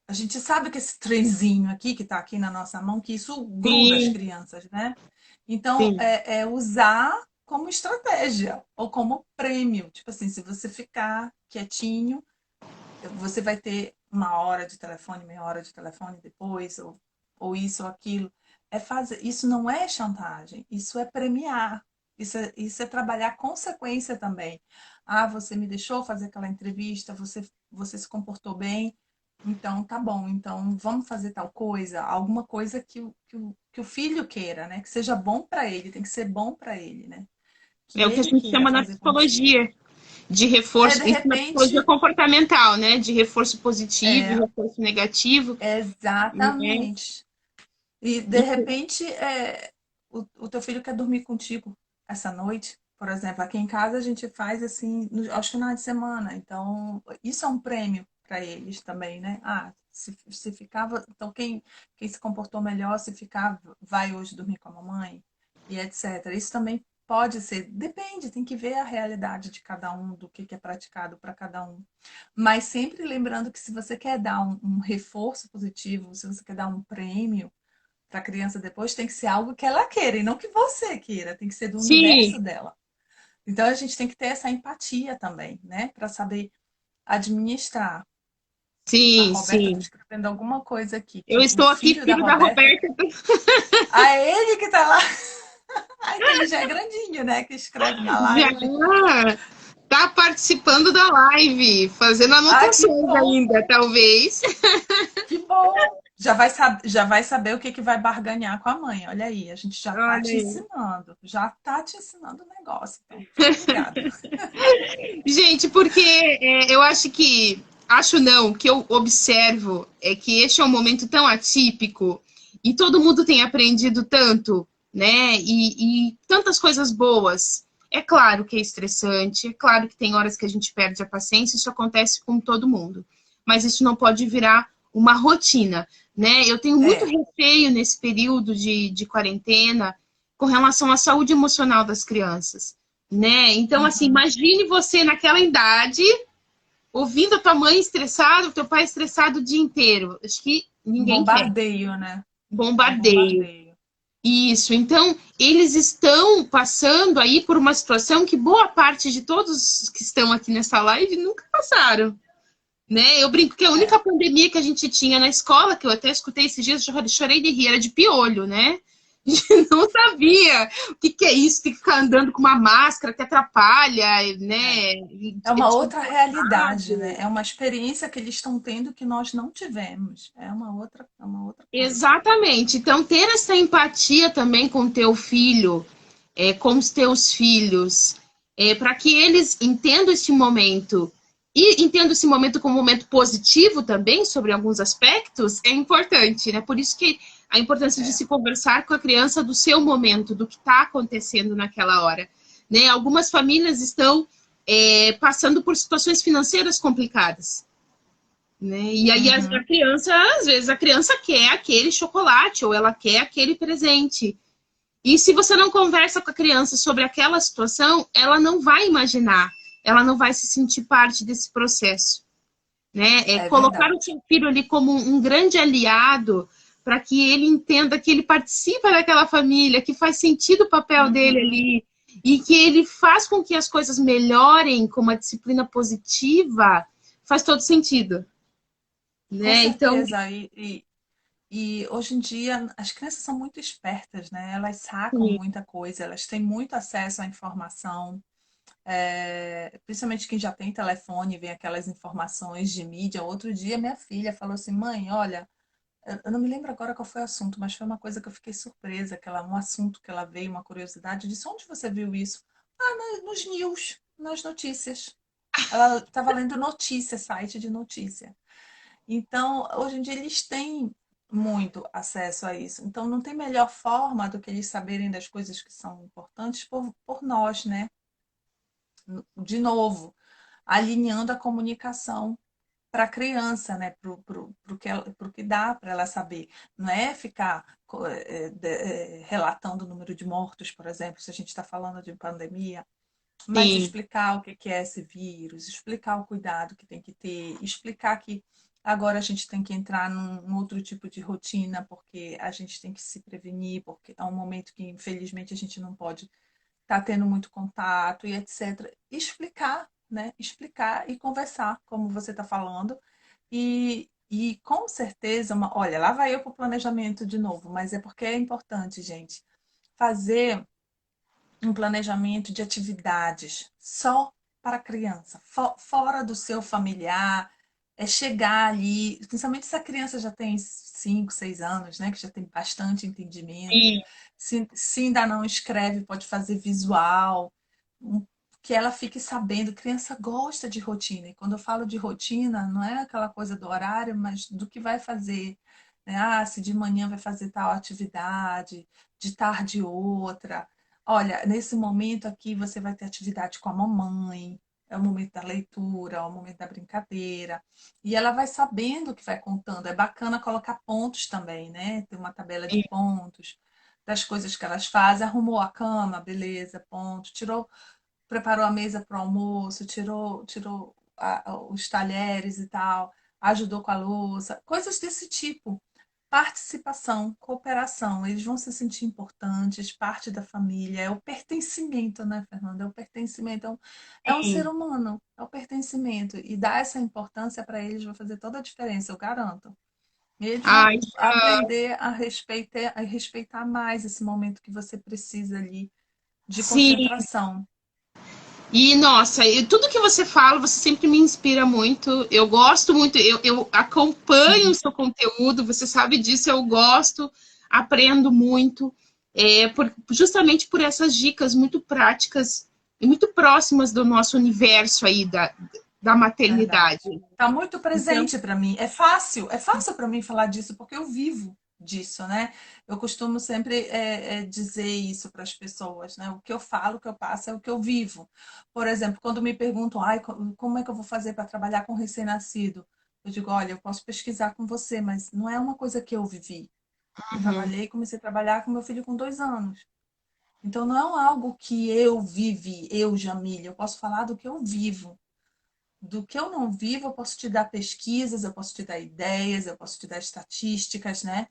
A gente sabe que esse trenzinho aqui, que está aqui na nossa mão, que isso gruda as Sim. crianças, né? Então, Sim. é usar como estratégia ou como prêmio. Tipo assim, se você ficar quietinho, você vai ter uma hora de telefone, meia hora de telefone depois, ou isso ou aquilo. Isso não é chantagem, isso é premiar. Isso é trabalhar consequência também. Ah, você me deixou fazer aquela entrevista, você se comportou bem, então tá bom, então vamos fazer tal coisa, alguma coisa que o filho queira, né? Que seja bom para ele, tem que ser bom para ele, né? Que É o que a ele gente queira chama na fazer contigo. psicologia de reforço, De isso na psicologia repente, comportamental, né? De reforço positivo e é, reforço negativo, né? exatamente. E de repente, o teu filho quer dormir contigo essa noite, por exemplo. Aqui em casa a gente faz assim, aos finais de semana. Então, isso é um prêmio para eles também, né? Ah, se ficava. Então, quem se comportou melhor, se ficar, vai hoje dormir com a mamãe, e etc. Isso também pode ser, depende, tem que ver a realidade de cada um, do que é praticado para cada um. Mas sempre lembrando que se você quer dar um reforço positivo, se você quer dar um prêmio para a criança depois, tem que ser algo que ela queira e não que você queira, tem que ser do Sim, universo dela. Então a gente tem que ter essa empatia também, né? Para saber administrar. A sim, Roberta está sim. escrevendo alguma coisa aqui, Eu que o estou aqui, filho da filho da Roberta. Roberta. Ah, é ele que tá lá. Ah, então ele já é grandinho, né? Que escreve na Já live. tá participando da live, fazendo Ah, que anotações bom, ainda, talvez. que bom. Já vai saber o que vai barganhar com a mãe. Olha aí, a gente já tá Olha te aí. ensinando. Já tá te ensinando o negócio. Então, fica ligado. Gente, porque eu acho que, acho não, que eu observo é que este é um momento tão atípico e todo mundo tem aprendido tanto, né? E tantas coisas boas. É claro que é estressante, é claro que tem horas que a gente perde a paciência, isso acontece com todo mundo. Mas isso não pode virar uma rotina, né? Eu tenho muito É, receio nesse período de quarentena com relação à saúde emocional das crianças, né? Então, assim, uhum. imagine você naquela idade, ouvindo a tua mãe estressada, o teu pai estressado o dia inteiro. Acho que Um ninguém quer. bombardeio, né? É um Bombardeio. bombardeio. Isso. Então, eles estão passando aí por uma situação que boa parte de todos que estão aqui nessa live nunca passaram. Né? Eu brinco que a É. única pandemia que a gente tinha na escola, que eu até escutei esses dias, chorei de rir, era de piolho, né? Não sabia o que que é isso, tem que ficar andando com uma máscara que atrapalha, É. né? É É uma outra realidade, né? desconfortável. É uma experiência que eles estão tendo que nós não tivemos. É uma outra coisa. Exatamente. Então, ter essa empatia também com o teu filho, com os teus filhos, para que eles entendam esse momento e entendam esse momento como um momento positivo também, sobre alguns aspectos, é importante, né? Por isso que a importância de É, se conversar com a criança do seu momento, do que está acontecendo naquela hora. Né? Algumas famílias estão passando por situações financeiras complicadas. Né? E aí a uhum, criança, às vezes, a criança quer aquele chocolate ou ela quer aquele presente. E se você não conversa com a criança sobre aquela situação, ela não vai imaginar, ela não vai se sentir parte desse processo. Né? é Colocar o verdade. seu filho ali como um grande aliado para que ele entenda que ele participa daquela família, que faz sentido o papel dele Uhum, ali e que ele faz com que as coisas melhorem com uma disciplina positiva, faz todo sentido. com Né? Então, certeza. E hoje em dia as crianças são muito espertas, né? Elas sacam sim, muita coisa, elas têm muito acesso à informação. Principalmente quem já tem telefone, vem aquelas informações de mídia. Outro dia, minha filha falou assim: mãe, olha, eu não me lembro agora qual foi o assunto, mas foi uma coisa que eu fiquei surpresa, um assunto que ela veio, uma curiosidade. Eu disse: onde você viu isso? Ah, nos news, nas notícias. Ela estava lendo notícia, site de notícia. Então, hoje em dia, eles têm muito acesso a isso. Então, não tem melhor forma do que eles saberem das coisas que são importantes por nós, né? De novo, alinhando a comunicação para a criança, né? Pro que dá para ela saber. Não é ficar relatando o número de mortos, por exemplo, se a gente está falando de pandemia, mas sim. explicar o que é esse vírus, explicar o cuidado que tem que ter, explicar que agora a gente tem que entrar num outro tipo de rotina, porque a gente tem que se prevenir, porque é um momento que, infelizmente, a gente não pode estar tendo muito contato e etc. Explicar, né? Explicar e conversar, como você está falando. E com certeza, olha, lá vai eu para o planejamento de novo, mas é porque é importante, gente, fazer um planejamento de atividades só para criança, fora do seu familiar, é chegar ali, principalmente se a criança já tem 5, 6 anos, né, que já tem bastante entendimento, Sim. se ainda não escreve, pode fazer visual, que ela fique sabendo, criança gosta de rotina, e quando eu falo de rotina, não é aquela coisa do horário, mas do que vai fazer, né? Ah, se de manhã vai fazer tal atividade, de tarde outra. Olha, nesse momento aqui você vai ter atividade com a mamãe, é o momento da leitura, é o momento da brincadeira. E ela vai sabendo o que vai contando. É bacana colocar pontos também, né? Tem uma tabela de pontos das coisas que elas fazem. Arrumou a cama, beleza, ponto. Preparou a mesa para o almoço, tirou os talheres e tal, ajudou com a louça, coisas desse tipo. Participação, cooperação, eles vão se sentir importantes, parte da família, é o pertencimento, né, Fernanda? É o pertencimento, é um ser Sim. humano, é o pertencimento. E dar essa importância para eles vai fazer toda a diferença, eu garanto. E eles vão Ai, aprender a respeitar mais esse momento que você precisa ali de sim. concentração. E, nossa, tudo que você fala, você sempre me inspira muito. Eu gosto muito, eu acompanho o seu conteúdo, você sabe disso, eu gosto, aprendo muito, justamente por essas dicas muito práticas e muito próximas do nosso universo aí da Verdade. maternidade. Está muito Então, presente para mim. É fácil para mim falar disso porque eu vivo disso, né? Eu costumo sempre dizer isso para as pessoas, né? O que eu falo, o que eu passo é o que eu vivo. Por exemplo, quando me perguntam, ai, como é que eu vou fazer para trabalhar com recém-nascido? Eu digo, olha, eu posso pesquisar com você, mas não é uma coisa que eu vivi. Eu uhum, comecei a trabalhar com meu filho com 2 anos. Então não é algo que eu vivi, eu, Jamília. Eu posso falar do que eu vivo. Do que eu não vivo, eu posso te dar pesquisas, eu posso te dar ideias, eu posso te dar estatísticas, né?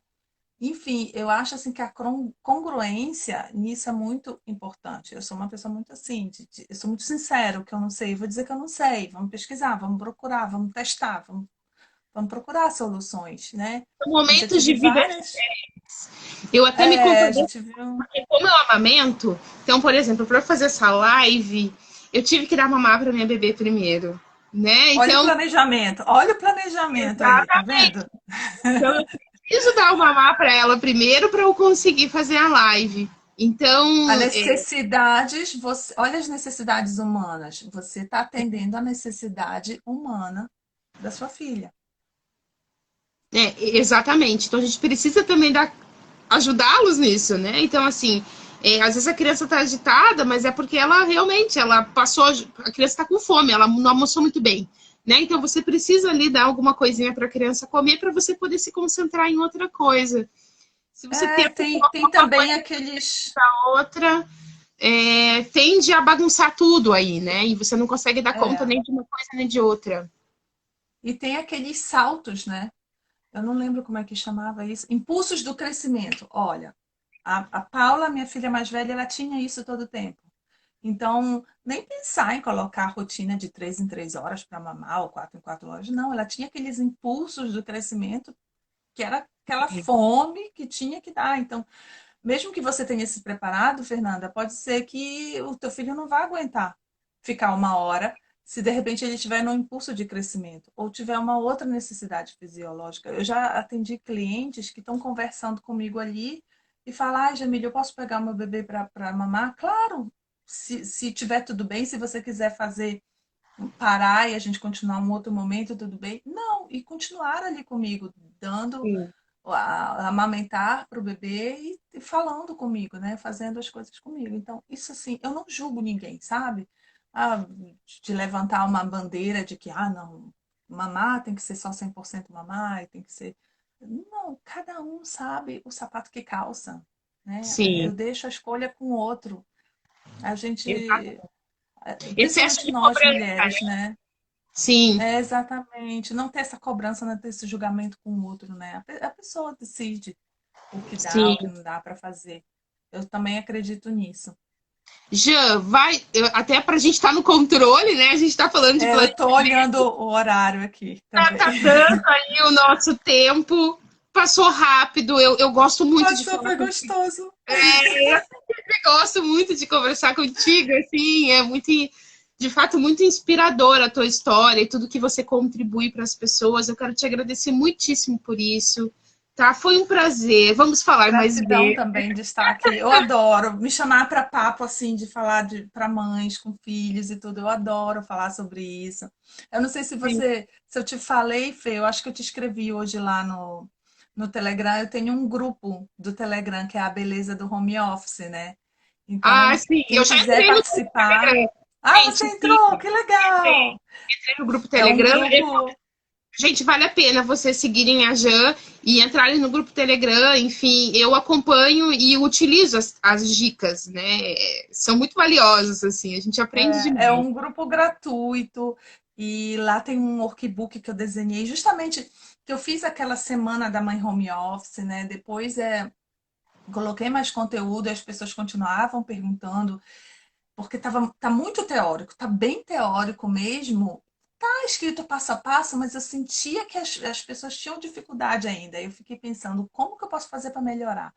Enfim, eu acho assim que a congruência nisso é muito importante. Eu sou uma pessoa muito assim, eu sou muito sincera, o que eu não sei, eu vou dizer que eu não sei. Vamos pesquisar, vamos procurar, vamos testar, vamos Vamos procurar soluções, né? São Eu já momentos de tive vida. várias. Eu até me A confundi, gente viu. porque como eu amamento, então, por exemplo, para fazer essa live, eu tive que dar mamar para minha bebê primeiro, né? Então, Olha o planejamento aí, tá vendo? então eu preciso dar o mamar para ela primeiro para eu conseguir fazer a live. Então, A necessidades, olha as necessidades humanas. Você está atendendo a necessidade humana da sua filha. exatamente. Então a gente precisa também ajudá-los nisso, né? Então, assim, às vezes a criança está agitada, mas é porque ela realmente, ela passou, a criança está com fome, ela não almoçou muito bem, né? Então você precisa ali dar alguma coisinha para a criança comer para você poder se concentrar em outra coisa. Se você É, tenta tem colocar uma também coisa aqueles. na outra, tende a bagunçar tudo aí, né? E você não consegue dar conta É, nem de uma coisa nem de outra. e tem aqueles saltos, né? Eu não lembro como é que chamava isso. Impulsos do crescimento. Olha, a Paula, minha filha mais velha, ela tinha isso todo o tempo. Então, nem pensar em colocar a rotina de 3 em 3 horas para mamar ou 4 em 4 horas. Não, ela tinha aqueles impulsos do crescimento que era aquela fome que tinha que dar. Então, mesmo que você tenha se preparado, Fernanda, pode ser que o teu filho não vá aguentar ficar 1 hora se de repente ele tiver no impulso de crescimento ou tiver uma outra necessidade fisiológica. Eu já atendi clientes que estão conversando comigo ali e falam, ah, Jamília, eu posso pegar o meu bebê para mamar? Claro, se tiver tudo bem, se você quiser fazer parar e a gente continuar um outro momento, tudo bem? Não, e continuar ali comigo, dando Sim. amamentar para o bebê e falando comigo, né? Fazendo as coisas comigo. Então, isso assim, eu não julgo ninguém, sabe? Ah, de levantar uma bandeira de que, ah, não, mamar tem que ser só 100% mamar, e tem que ser. Não, cada um sabe o sapato que calça, né? Eu Sim. deixo a escolha com o outro. A gente, Excesso principalmente de nós cobrança. mulheres, né? Sim, É exatamente. Não ter essa cobrança, não ter esse julgamento com o outro, né? A pessoa decide o que dá, sim. o que não dá para fazer. Eu também acredito nisso. Jean, vai, até para a gente estar no controle, né? A gente está falando de É, eu planejamento, tô olhando o horário aqui também. tá dando aí o nosso tempo. Passou rápido, eu gosto muito de Passou, falar foi contigo. gostoso. Eu gosto muito de conversar contigo, assim, é muito, de fato, muito inspiradora a tua história e tudo que você contribui para as pessoas. Eu quero te agradecer muitíssimo por isso, tá? Foi um prazer. Vamos falar mais Gratidão vezes. também de estar aqui. Eu adoro me chamar para papo assim, de falar para mães com filhos e tudo. Eu adoro falar sobre isso. Eu não sei se eu te falei, Fê, eu acho que eu te escrevi hoje lá no Telegram. Eu tenho um grupo do Telegram que é a beleza do home office, né? Ah, Então, sim, quem eu já quiser entrei no grupo participar. Telegram. Ah, você Gente, sim, entrou? Que legal! entrei no grupo É um Telegram. grupo. Gente, vale a pena vocês seguirem a Jan e entrarem no grupo Telegram. Enfim, eu acompanho e utilizo as dicas, né? São muito valiosas, assim, a gente aprende É demais. um grupo gratuito e lá tem um workbook que eu desenhei justamente que eu fiz aquela semana da mãe home office, né? Depois coloquei mais conteúdo e as pessoas continuavam perguntando porque tá muito teórico, tá bem teórico mesmo. Tá escrito passo a passo, mas eu sentia que as pessoas tinham dificuldade ainda. Eu fiquei pensando, como que eu posso fazer para melhorar?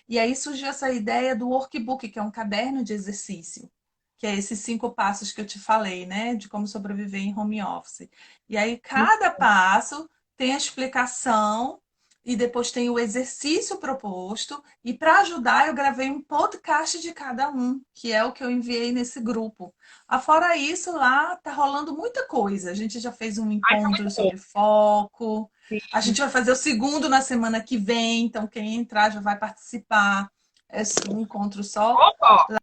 E aí surgiu essa ideia do workbook, que é um caderno de exercício, que é esses 5 passos que eu te falei, né? De como sobreviver em home office. E aí cada passo tem a explicação e depois tem o exercício proposto e para ajudar, eu gravei um podcast de cada um, que é o que eu enviei nesse grupo. Afora isso, lá tá rolando muita coisa. A gente já fez um Ai, tá encontro muito bom. sobre foco. A gente vai fazer o segundo na semana que vem, então quem entrar já vai participar. É um encontro só. Opa,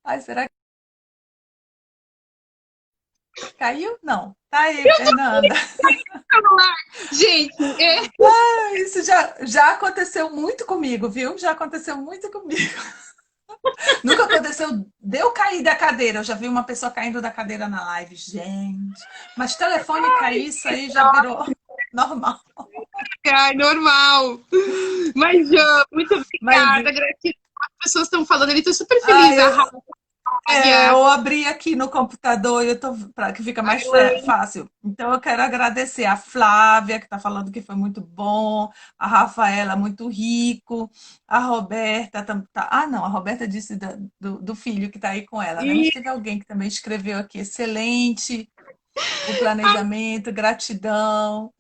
Ai, será que caiu? Não. Tá aí, Fernanda. gente, Isso já aconteceu muito comigo, viu? Já aconteceu muito comigo. Nunca aconteceu de eu cair da cadeira. Eu já vi uma pessoa caindo da cadeira na live. Gente, mas telefone cair, isso aí já virou normal. ai, normal. Mas, Jan, muito Mas, obrigada, gratidão. As pessoas estão falando, ele tô super ah, feliz. A eu, Rafa Eu abri aqui no computador e eu tô para que fica mais fácil. Então eu quero agradecer a Flávia, que está falando que foi muito bom, a Rafaela, muito rico, a Roberta, não, a Roberta disse do filho que está aí com ela, né? Mas E teve alguém que também escreveu aqui, excelente, o planejamento, gratidão.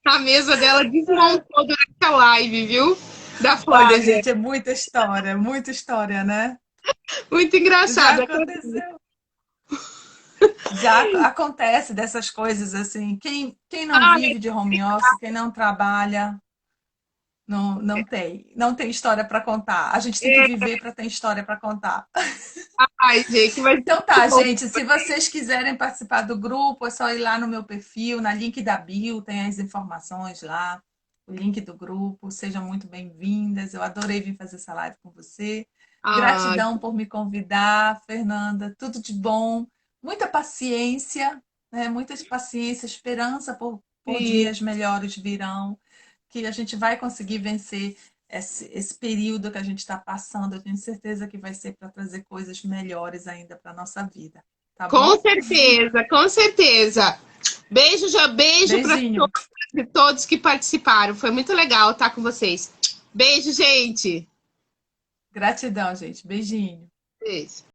a mesa dela desmontou durante a live, viu? Da Olha, Flávia. gente, é muita história, né? Muito Já engraçado. aconteceu. Já acontece dessas coisas assim. Quem não Ai, vive de home office, quem não trabalha, não tem história para contar. A gente tem que viver para ter história para contar. ai, gente, mas Então muito tá, bom. gente, se vocês quiserem participar do grupo, é só ir lá no meu perfil, na link da bio, tem as informações lá, o link do grupo. Sejam muito bem-vindas. Eu adorei vir fazer essa live com você. Ai, Gratidão por me convidar, Fernanda. Tudo de bom. Muita paciência, né? Muita paciência, esperança por sim. dias melhores virão, que a gente vai conseguir vencer esse período que a gente está passando. Eu tenho certeza que vai ser para trazer coisas melhores ainda para a nossa vida. Tá Com bom? certeza, com certeza. Beijo, já beijo para Beijinho. todos que participaram. Foi muito legal estar com vocês. Beijo, gente. Gratidão, gente. Beijinho. Beijo.